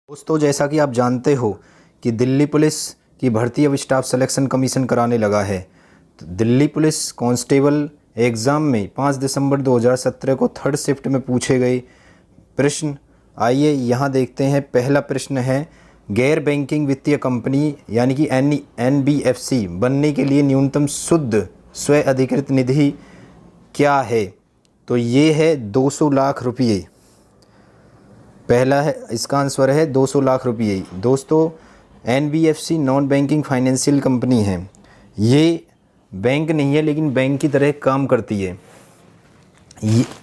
दोस्तों, जैसा कि आप जानते हो कि दिल्ली पुलिस की भर्ती अब स्टाफ सिलेक्शन कमीशन कराने लगा है। तो दिल्ली पुलिस कांस्टेबल एग्ज़ाम में 5 दिसंबर 2017 को थर्ड शिफ्ट में पूछे गए प्रश्न आइए यहाँ देखते हैं। पहला प्रश्न है, गैर बैंकिंग वित्तीय कंपनी यानी कि NBFC बनने के लिए न्यूनतम शुद्ध स्वयं अधिकृत निधि क्या है? तो ये है 200 लाख रुपये। पहला है, इसका आंसर है 200 लाख रुपये। दोस्तों, NBFC non banking financial company है। ये बैंक नहीं है लेकिन बैंक की तरह काम करती है।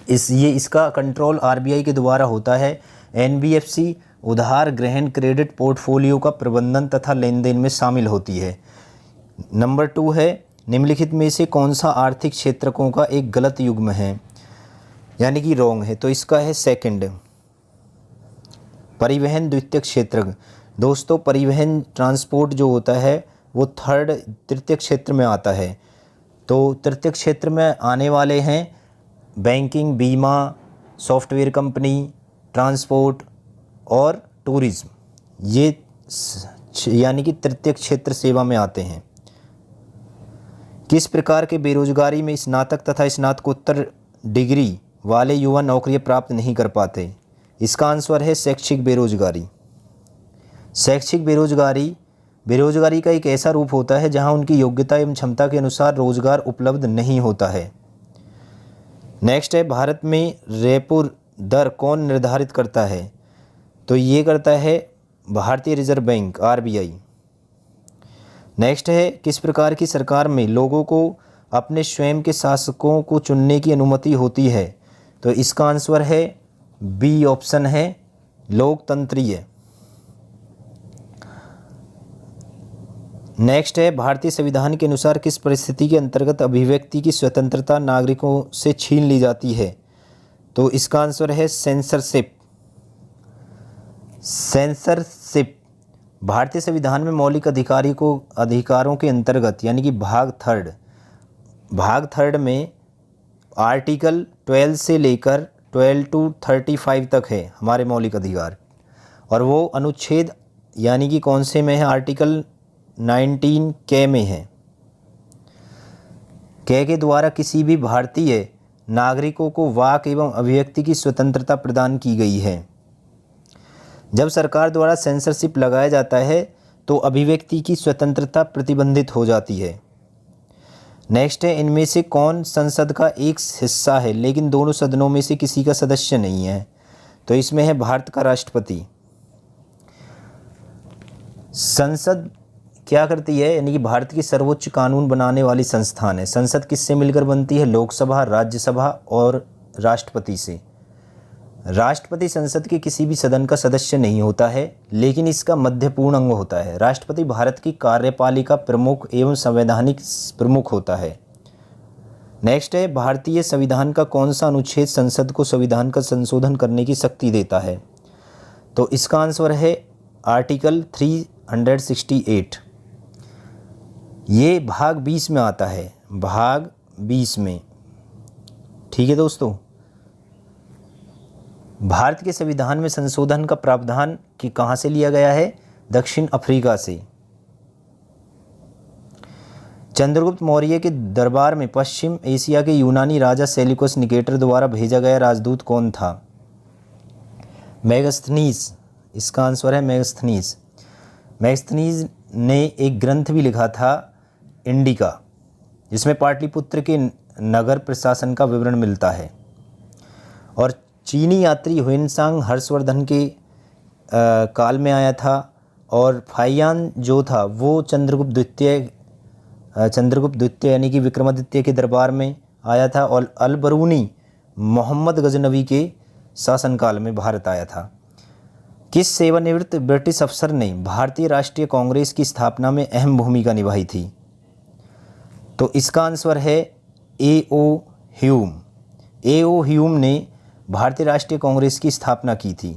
इसका कंट्रोल RBI के द्वारा होता है। NBFC उधार ग्रहण क्रेडिट पोर्टफोलियो का प्रबंधन तथा लेन देन में शामिल होती है। नंबर 2 है, निम्नलिखित में से कौन सा आर्थिक क्षेत्रकों का एक गलत युग्म है यानी कि रॉन्ग है? तो इसका है सेकंड, परिवहन द्वितीय क्षेत्र। दोस्तों, परिवहन ट्रांसपोर्ट जो होता है वो तृतीय क्षेत्र में आता है। तो तृतीय क्षेत्र में आने वाले हैं बैंकिंग, बीमा, सॉफ्टवेयर कंपनी, ट्रांसपोर्ट और टूरिज्म। ये यानी कि तृतीय क्षेत्र सेवा में आते हैं। किस प्रकार के बेरोजगारी में स्नातक तथा स्नातकोत्तर डिग्री वाले युवा नौकरियां प्राप्त नहीं कर पाते? इसका आंसर है शैक्षिक बेरोजगारी। शैक्षिक बेरोजगारी का एक ऐसा रूप होता है जहां उनकी योग्यता एवं क्षमता के अनुसार रोजगार उपलब्ध नहीं होता है। नेक्स्ट है, भारत में रेपो दर कौन निर्धारित करता है? तो ये करता है भारतीय रिजर्व बैंक RBI। नेक्स्ट है, किस प्रकार की सरकार में लोगों को अपने स्वयं के शासकों को चुनने की अनुमति होती है? तो इसका आंसर है बी ऑप्शन है, लोकतंत्रीय। नेक्स्ट है, भारतीय संविधान के अनुसार किस परिस्थिति के अंतर्गत अभिव्यक्ति की स्वतंत्रता नागरिकों से छीन ली जाती है? तो इसका आंसर है सेंसरशिप। भारतीय संविधान में मौलिक अधिकारों के अंतर्गत यानी कि भाग थर्ड में आर्टिकल 12 से लेकर 12 to 35 तक है हमारे मौलिक अधिकार। और वो अनुच्छेद यानी कि कौन से में है? आर्टिकल 19 के में है। के द्वारा किसी भी भारतीय नागरिकों को वाक एवं अभिव्यक्ति की स्वतंत्रता प्रदान की गई है। जब सरकार द्वारा सेंसरशिप लगाया जाता है तो अभिव्यक्ति की स्वतंत्रता प्रतिबंधित हो जाती है। नेक्स्ट है, इनमें से कौन संसद का एक हिस्सा है लेकिन दोनों सदनों में से किसी का सदस्य नहीं है? तो इसमें है भारत का राष्ट्रपति। संसद क्या करती है यानी कि भारत की सर्वोच्च कानून बनाने वाली संस्थान है। संसद किससे मिलकर बनती है? लोकसभा, राज्यसभा और राष्ट्रपति से। राष्ट्रपति संसद के किसी भी सदन का सदस्य नहीं होता है लेकिन इसका मध्यपूर्ण अंग होता है। राष्ट्रपति भारत की कार्यपालिका प्रमुख एवं संवैधानिक प्रमुख होता है। नेक्स्ट है, भारतीय संविधान का कौन सा अनुच्छेद संसद को संविधान का संशोधन करने की शक्ति देता है? तो इसका आंसर है आर्टिकल 368। ये भाग 20 में आता है, भाग 20 में। ठीक है दोस्तों, भारत के संविधान में संशोधन का प्रावधान कि कहाँ से लिया गया है? दक्षिण अफ्रीका से। चंद्रगुप्त मौर्य के दरबार में पश्चिम एशिया के यूनानी राजा सेल्यूकस निकेटर द्वारा भेजा गया राजदूत कौन था? मेगास्थनीज। इसका आंसर है मेगास्थनीज। मेगास्थनीज ने एक ग्रंथ भी लिखा था इंडिका, जिसमें पाटलिपुत्र के नगर प्रशासन का विवरण मिलता है। और चीनी यात्री ह्वेनसांग हर्षवर्धन के काल में आया था। और फाहियान जो था वो चंद्रगुप्त द्वितीय यानी कि विक्रमादित्य के दरबार में आया था। और अल-बरूनी मोहम्मद गजनवी के शासनकाल में भारत आया था। किस सेवानिवृत्त ब्रिटिश अफसर ने भारतीय राष्ट्रीय कांग्रेस की स्थापना में अहम भूमिका निभाई थी? तो इसका आंसर है A.O. ह्यूम। A.O. ह्यूम ने भारतीय राष्ट्रीय कांग्रेस की स्थापना की थी।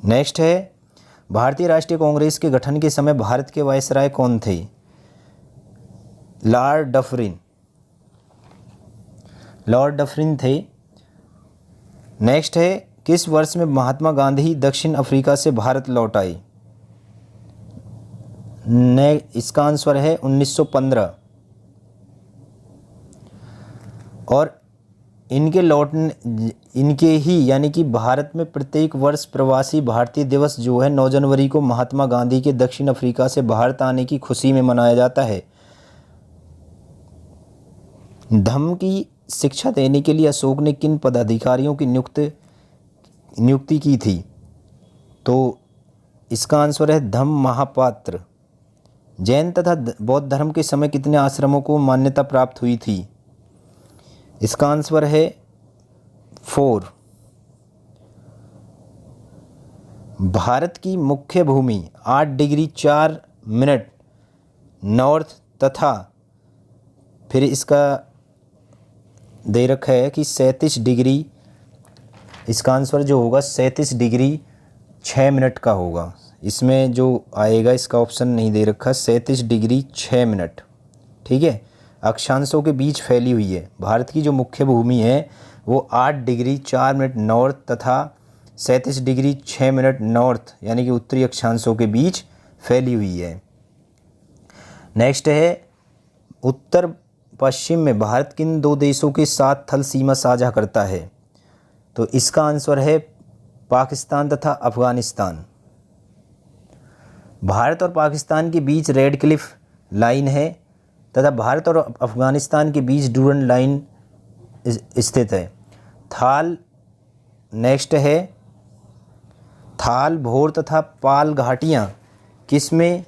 नेक्स्ट है, भारतीय राष्ट्रीय कांग्रेस के गठन के समय भारत के वायसराय कौन थे? लॉर्ड डफरिन थे। नेक्स्ट है, किस वर्ष में महात्मा गांधी दक्षिण अफ्रीका से भारत लौट आए? इसका आंसर है 1915। और इनके ही यानी कि भारत में प्रत्येक वर्ष प्रवासी भारतीय दिवस जो है 9 जनवरी को महात्मा गांधी के दक्षिण अफ्रीका से भारत आने की खुशी में मनाया जाता है। धम्म की शिक्षा देने के लिए अशोक ने किन पदाधिकारियों की नियुक्ति की थी? तो इसका आंसर है धम्म महापात्र। जैन तथा बौद्ध धर्म के समय कितने आश्रमों को मान्यता प्राप्त हुई थी? इसका आंसर है 4। भारत की मुख्य भूमि 8 डिग्री 4 मिनट नॉर्थ तथा फिर इसका दे रखा है कि 37 डिग्री, इसका आंसर जो होगा 37 डिग्री 6 मिनट का होगा। इसमें जो आएगा इसका ऑप्शन नहीं दे रखा, 37 डिग्री 6 मिनट। ठीक है, अक्षांशों के बीच फैली हुई है। भारत की जो मुख्य भूमि है वो 8 डिग्री 4 मिनट नॉर्थ तथा 37 डिग्री 6 मिनट नॉर्थ यानी कि उत्तरी अक्षांशों के बीच फैली हुई है। नेक्स्ट है, उत्तर पश्चिम में भारत किन 2 देशों के साथ थल सीमा साझा करता है? तो इसका आंसर है पाकिस्तान तथा अफगानिस्तान। भारत और पाकिस्तान के बीच रेड क्लिफ लाइन है तथा भारत और अफगानिस्तान के बीच डूरन लाइन स्थित है। नेक्स्ट है, थाल, भोर तथा पाल घाटियाँ किसमें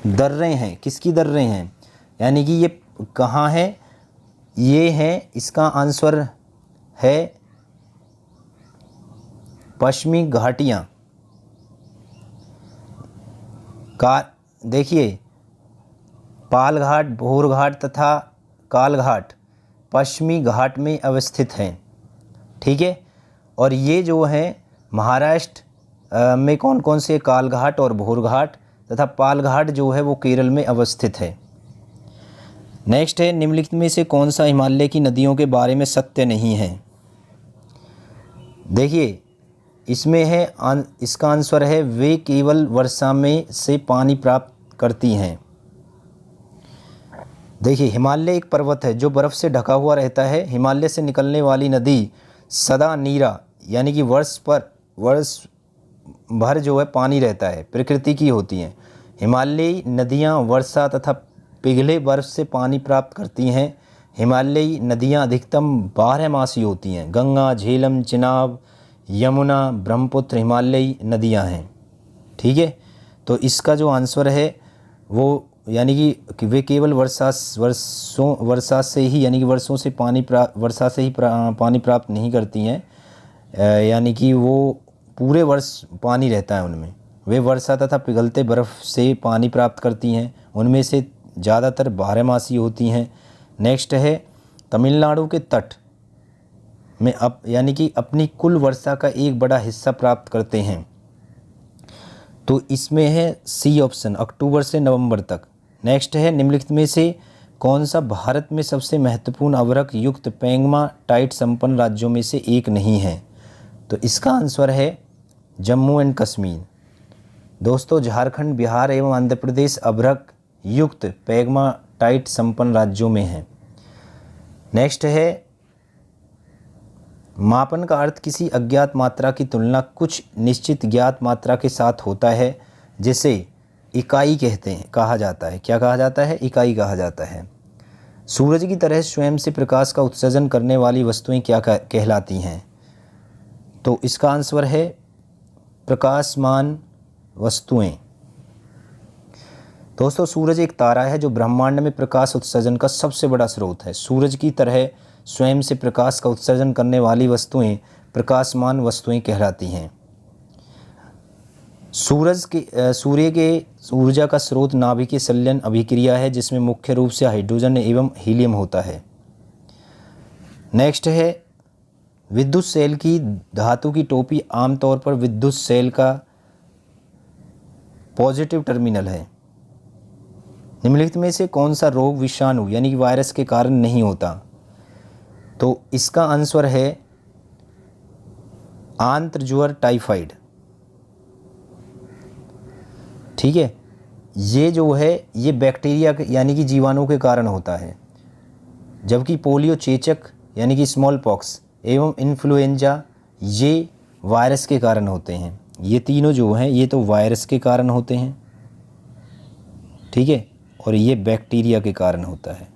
दर्रे हैं? किसकी दर्रे हैं? यानी कि ये कहाँ है? ये है, इसका आंसर है पश्चिमी घाटियाँ का। देखिए, पाल घाट, भोर घाट तथा काल घाट पश्चिमी घाट में अवस्थित हैं। ठीक है, और ये जो है महाराष्ट्र में कौन कौन से? काल घाट और भोर घाट तथा पाल घाट जो है वो केरल में अवस्थित है। नेक्स्ट है, निम्नलिखित में से कौन सा हिमालय की नदियों के बारे में सत्य नहीं है? देखिए, इसमें है इसका आंसर है वे केवल वर्षा में से पानी प्राप्त करती हैं। देखिए, हिमालय एक पर्वत है जो बर्फ़ से ढका हुआ रहता है। हिमालय से निकलने वाली नदी सदा नीरा यानी कि वर्ष भर जो है पानी रहता है, प्रकृति की होती हैं। हिमालयी नदियाँ वर्षा तथा पिघले बर्फ़ से पानी प्राप्त करती हैं। हिमालयी नदियाँ अधिकतम 12 मासी होती हैं। गंगा, झेलम, चिनाब, यमुना, ब्रह्मपुत्र हिमालयी नदियाँ हैं। ठीक है, तो इसका जो आंसर है वो यानी कि वे केवल वर्षा से ही यानी कि वर्षा से ही पानी प्राप्त नहीं करती हैं, यानी कि वो पूरे वर्ष पानी रहता है उनमें। वे वर्षा तथा पिघलते बर्फ़ से पानी प्राप्त करती हैं, उनमें से ज़्यादातर 12 मासी होती हैं। नेक्स्ट है, तमिलनाडु के तट में यानी कि अपनी कुल वर्षा का एक बड़ा हिस्सा प्राप्त करते हैं। तो इसमें है सी ऑप्शन, अक्टूबर से नवंबर तक। नेक्स्ट है, निम्नलिखित में से कौन सा भारत में सबसे महत्वपूर्ण अवरक युक्त पेंगमाटाइट संपन्न राज्यों में से एक नहीं है? तो इसका आंसर है जम्मू एंड कश्मीर। दोस्तों, झारखंड, बिहार एवं आंध्र प्रदेश अभ्रक युक्त पेगमाटाइट संपन्न राज्यों में है। नेक्स्ट है, मापन का अर्थ किसी अज्ञात मात्रा की तुलना कुछ निश्चित ज्ञात मात्रा के साथ होता है, जिसे इकाई कहा जाता है। क्या कहा जाता है? इकाई कहा जाता है। सूरज की तरह स्वयं से प्रकाश का उत्सर्जन करने वाली वस्तुएं क्या कहलाती हैं? तो इसका आंसर है प्रकाशमान वस्तुएं। दोस्तों, सूरज एक तारा है जो ब्रह्मांड में प्रकाश उत्सर्जन का सबसे बड़ा स्रोत है। सूरज की तरह स्वयं से प्रकाश का उत्सर्जन करने वाली वस्तुएं प्रकाशमान वस्तुएं कहलाती हैं। सूर्य के ऊर्जा का स्रोत नाभिकीय संलयन अभिक्रिया है, जिसमें मुख्य रूप से हाइड्रोजन एवं हीलियम होता है। नेक्स्ट है, विद्युत सेल की धातु की टोपी आमतौर पर विद्युत सेल का पॉजिटिव टर्मिनल है। निम्नलिखित में से कौन सा रोग विषाणु यानी कि वायरस के कारण नहीं होता? तो इसका आंसर है आंत्रज्वर टाइफाइड। ठीक है, ये जो है ये बैक्टीरिया यानी कि जीवाणु के कारण होता है, जबकि पोलियो चेचक यानी कि स्मॉल पॉक्स एवं इन्फ्लुएंजा ये वायरस के कारण होते हैं। ये तीनों जो हैं ये तो वायरस के कारण होते हैं, ठीक है, और ये बैक्टीरिया के कारण होता है,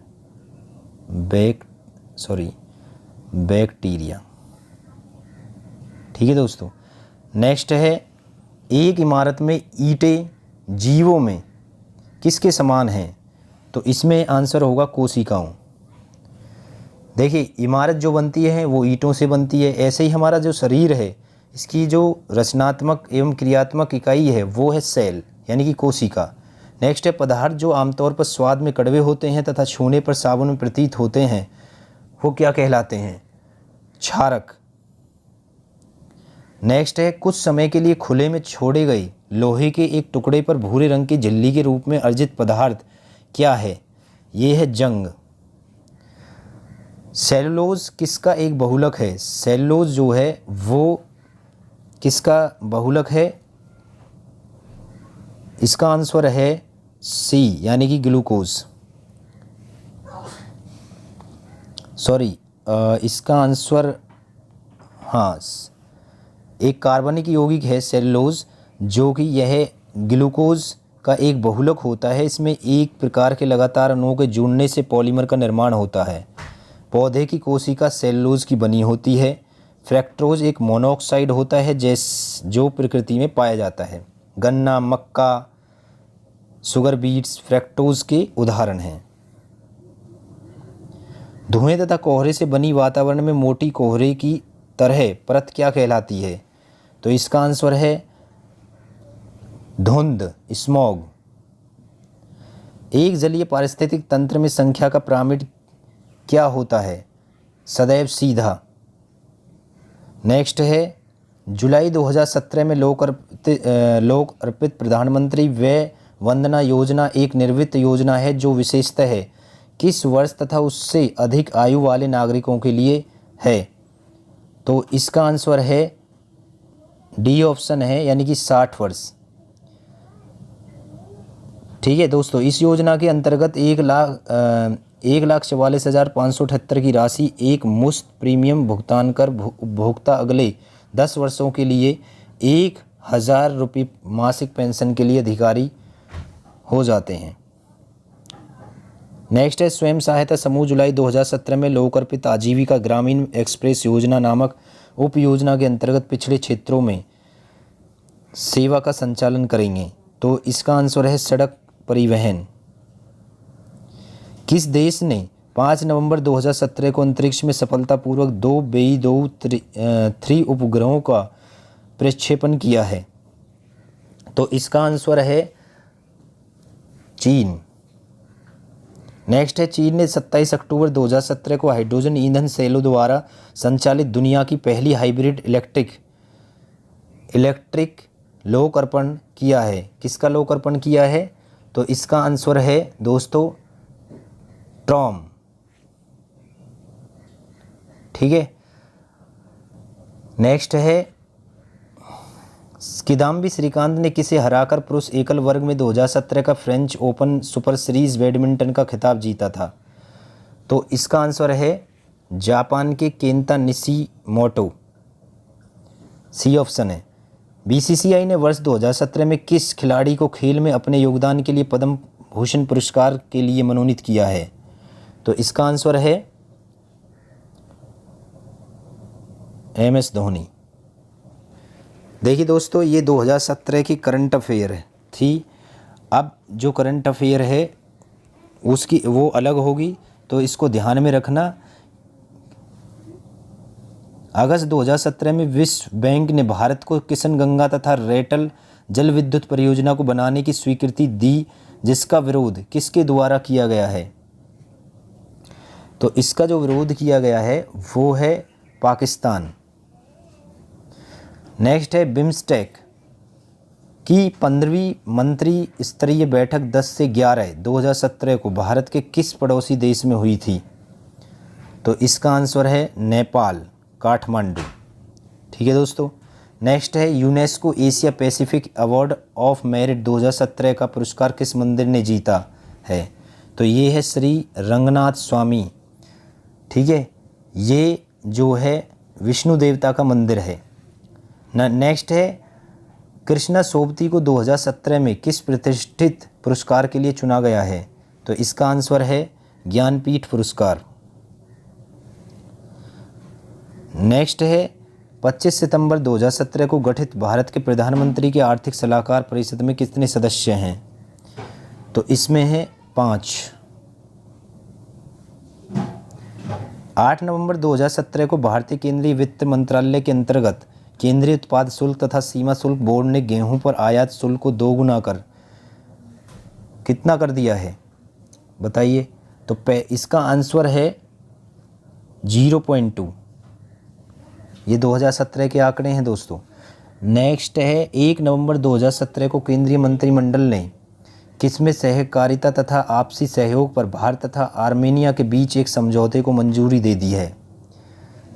बैक्टीरिया। ठीक है दोस्तों, नेक्स्ट है एक इमारत में ईंटें जीवों में किसके समान हैं? तो इसमें आंसर होगा कोशिकाओं। देखिए, इमारत जो बनती है वो ईंटों से बनती है, ऐसे ही हमारा जो शरीर है इसकी जो रचनात्मक एवं क्रियात्मक इकाई है वो है सेल यानी कि कोशिका। नेक्स्ट है पदार्थ जो आमतौर पर स्वाद में कड़वे होते हैं तथा छूने पर साबुन में प्रतीत होते हैं वो क्या कहलाते हैं? क्षारक। नेक्स्ट है कुछ समय के लिए खुले में छोड़े गए लोहे के एक टुकड़े पर भूरे रंग की झिल्ली के रूप में अर्जित पदार्थ क्या है? ये है जंग। सेलुलोज किसका एक बहुलक है? सेलुलोज जो है वो किसका बहुलक है? इसका आंसर है सी यानी कि ग्लूकोज। इसका आंसर हाँ, एक कार्बनिक यौगिक है सेलुलोज, जो कि यह ग्लूकोज का एक बहुलक होता है। इसमें एक प्रकार के लगातार अणुओं के जुड़ने से पॉलीमर का निर्माण होता है। पौधे की कोशिका सेलुलोज की बनी होती है। फ्रैक्टोज एक मोनोऑक्साइड होता है जो प्रकृति में पाया जाता है। गन्ना, मक्का, शुगर बीट्स फ्रैक्टोज के उदाहरण हैं। धुएं तथा कोहरे से बनी वातावरण में मोटी कोहरे की तरह परत क्या कहलाती है? तो इसका आंसर है धुंध, स्मॉग। एक जलीय पारिस्थितिक तंत्र में संख्या का पिरामिड क्या होता है? सदैव सीधा। नेक्स्ट है जुलाई 2017 में लोक अर्पित प्रधानमंत्री व्यय वंदना योजना एक निर्वित्त योजना है जो विशेषतः किस वर्ष तथा उससे अधिक आयु वाले नागरिकों के लिए है? तो इसका आंसर है डी ऑप्शन है यानी कि 60 वर्ष। ठीक है दोस्तों, इस योजना के अंतर्गत 1,44,578 की राशि एक मुश्त प्रीमियम भुगतान कर उपभोक्ता अगले 10 वर्षों के लिए 1,000 रुपये मासिक पेंशन के लिए अधिकारी हो जाते हैं। नेक्स्ट है स्वयं सहायता समूह जुलाई 2017 में लोक अर्पित आजीविका ग्रामीण एक्सप्रेस योजना नामक उप योजना के अंतर्गत पिछड़े क्षेत्रों में सेवा का संचालन करेंगे। तो इसका आंसर है सड़क परिवहन। किस देश ने 5 नवंबर 2017 को अंतरिक्ष में सफलतापूर्वक 2 BE-3 उपग्रहों का प्रक्षेपण किया है? तो इसका आंसर है चीन। नेक्स्ट है चीन ने 27 अक्टूबर 2017 को हाइड्रोजन ईंधन सेलों द्वारा संचालित दुनिया की पहली हाइब्रिड इलेक्ट्रिक लोकार्पण किया है। किसका लोकार्पण किया है? तो इसका आंसर है दोस्तों ट्रॉम। ठीक है, नेक्स्ट है किदाम्बी श्रीकांत ने किसे हराकर पुरुष एकल वर्ग में 2017 का French open super series badminton का खिताब जीता था? तो इसका आंसर है जापान के केंता निशिमोटो, सी ऑप्शन है। बीसीसीआई ने वर्ष 2017 में किस खिलाड़ी को खेल में अपने योगदान के लिए पद्म भूषण पुरस्कार के लिए मनोनीत किया है? तो इसका आंसर है MS धोनी। देखिए दोस्तों, ये 2017 की करंट अफेयर थी। अब जो करंट अफेयर है उसकी वो अलग होगी, तो इसको ध्यान में रखना। अगस्त 2017 में विश्व बैंक ने भारत को किशनगंगा तथा रेटल जल विद्युत परियोजना को बनाने की स्वीकृति दी, जिसका विरोध किसके द्वारा किया गया है? तो इसका जो विरोध किया गया है वो है पाकिस्तान। नेक्स्ट है बिम्स्टेक की 15वीं मंत्री स्तरीय बैठक 10 से 11 2017 को भारत के किस पड़ोसी देश में हुई थी? तो इसका आंसर है नेपाल, काठमांडू। ठीक है दोस्तों। नेक्स्ट है UNESCO Asia Pacific award of merit 2017 का पुरस्कार किस मंदिर ने जीता है? तो ये है श्री रंगनाथ स्वामी। ठीक है, ये जो है विष्णु देवता का मंदिर है। नेक्स्ट है कृष्णा सोबती को 2017 में किस प्रतिष्ठित पुरस्कार के लिए चुना गया है? तो इसका आंसर है ज्ञानपीठ पुरस्कार। नेक्स्ट है 25 सितंबर 2017 को गठित भारत के प्रधानमंत्री के आर्थिक सलाहकार परिषद में कितने सदस्य हैं? तो इसमें है 5। 8 नवंबर 2017 को भारतीय केंद्रीय वित्त मंत्रालय के अंतर्गत केंद्रीय उत्पाद शुल्क तथा सीमा शुल्क बोर्ड ने गेहूं पर आयात शुल्क को 2 गुना कर कितना कर दिया है? बताइए। तो इसका आंसर है 0.2। ये 2017 के आंकड़े हैं दोस्तों। नेक्स्ट है 1 नवंबर 2017 को केंद्रीय मंत्रिमंडल ने किसमें सहकारिता तथा आपसी सहयोग पर भारत तथा आर्मेनिया के बीच एक समझौते को मंजूरी दे दी है?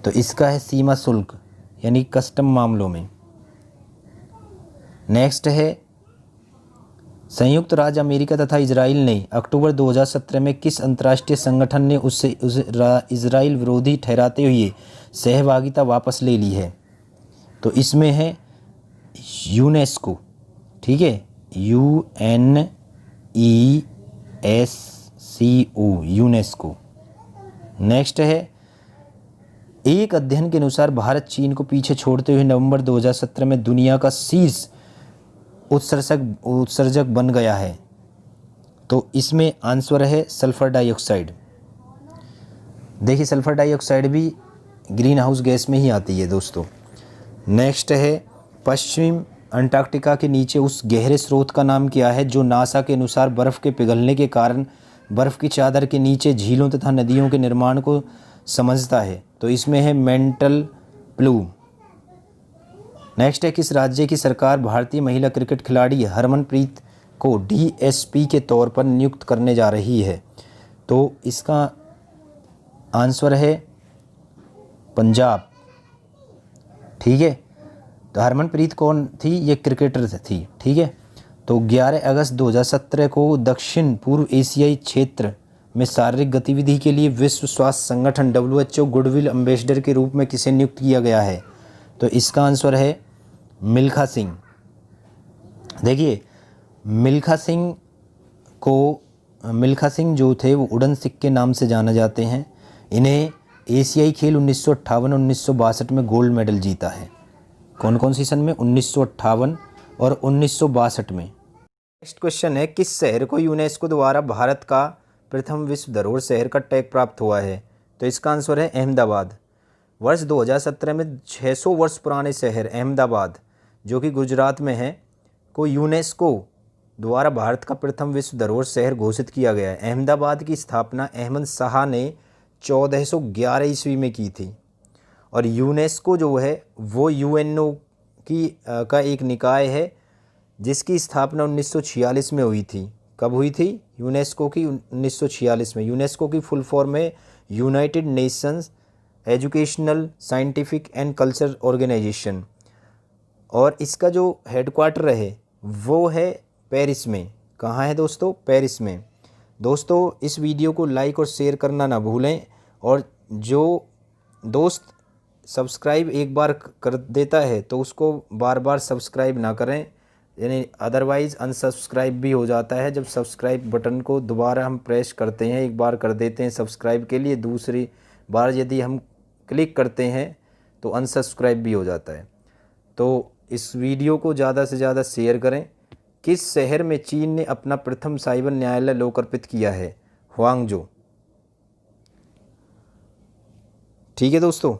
तो इसका है सीमा शुल्क यानी कस्टम मामलों में। नेक्स्ट है संयुक्त राज्य अमेरिका तथा इजराइल ने अक्टूबर 2017 में किस अंतर्राष्ट्रीय संगठन ने उसे इजराइल विरोधी ठहराते हुए सहभागिता वापस ले ली है? तो इसमें है यूनेस्को। ठीक है, UNESCO, यूनेस्को। नेक्स्ट है एक अध्ययन के अनुसार भारत चीन को पीछे छोड़ते हुए नवंबर 2017 में दुनिया का शीर्ष उत्सर्जक बन गया है। तो इसमें आंसर है सल्फर डाइऑक्साइड। देखिए सल्फर डाइऑक्साइड भी ग्रीन हाउस गैस में ही आती है दोस्तों। नेक्स्ट है पश्चिम अंटार्कटिका के नीचे उस गहरे स्रोत का नाम क्या है जो नासा के अनुसार बर्फ़ के पिघलने के कारण बर्फ़ की चादर के नीचे झीलों तथा नदियों के निर्माण को समझता है? तो इसमें है मेंटल प्लूम। नेक्स्ट है किस राज्य की सरकार भारतीय महिला क्रिकेट खिलाड़ी हरमनप्रीत को DSP के तौर पर नियुक्त करने जा रही है? तो इसका आंसर है पंजाब। ठीक है, तो हरमनप्रीत कौन थी? ये क्रिकेटर थी। ठीक है, तो 11 अगस्त 2017 को दक्षिण पूर्व एशियाई क्षेत्र में शारीरिक गतिविधि के लिए विश्व स्वास्थ्य संगठन WHO गुडविल एम्बेसडर के रूप में किसे नियुक्त किया गया है? तो इसका आंसर है मिल्खा सिंह। देखिए मिल्खा सिंह जो थे वो उड़न सिख के नाम से जाने जाते हैं। इन्हें एशियाई खेल 1958 और 1962 में गोल्ड मेडल जीता है। कौन कौन सी सन में? 1958 और 1962 में। नेक्स्ट क्वेश्चन है किस शहर को यूनेस्को द्वारा भारत का प्रथम विश्व धरोहर शहर का टैग प्राप्त हुआ है? तो इसका आंसर है अहमदाबाद। वर्ष 2017 में 600 वर्ष पुराने शहर अहमदाबाद जो कि गुजरात में है को यूनेस्को द्वारा भारत का प्रथम विश्व धरोहर शहर घोषित किया गया है। अहमदाबाद की स्थापना अहमद शाह ने 1411 ईस्वी में की थी और यूनेस्को जो है वो UNO का एक निकाय है जिसकी स्थापना 1946 में हुई थी। कब हुई थी? यूनेस्को की 1946 में। यूनेस्को की फुल फॉर्म है United Nations Educational Scientific and Cultural Organization और इसका जो हेडक्वार्टर है वो है पेरिस में। कहाँ है दोस्तों? पेरिस में। दोस्तों इस वीडियो को लाइक और शेयर करना ना भूलें और जो दोस्त सब्सक्राइब एक बार कर देता है तो उसको बार बार सब्सक्राइब ना करें, यानी अदरवाइज़ अनसब्सक्राइब भी हो जाता है। जब सब्सक्राइब बटन को दोबारा हम प्रेस करते हैं, एक बार कर देते हैं सब्सक्राइब के लिए, दूसरी बार यदि हम क्लिक करते हैं तो अनसब्सक्राइब भी हो जाता है। तो इस वीडियो को ज़्यादा से ज़्यादा शेयर करें। किस शहर में चीन ने अपना प्रथम साइबर न्यायालय लोकार्पित किया है? ह्वांगझो। ठीक है दोस्तों।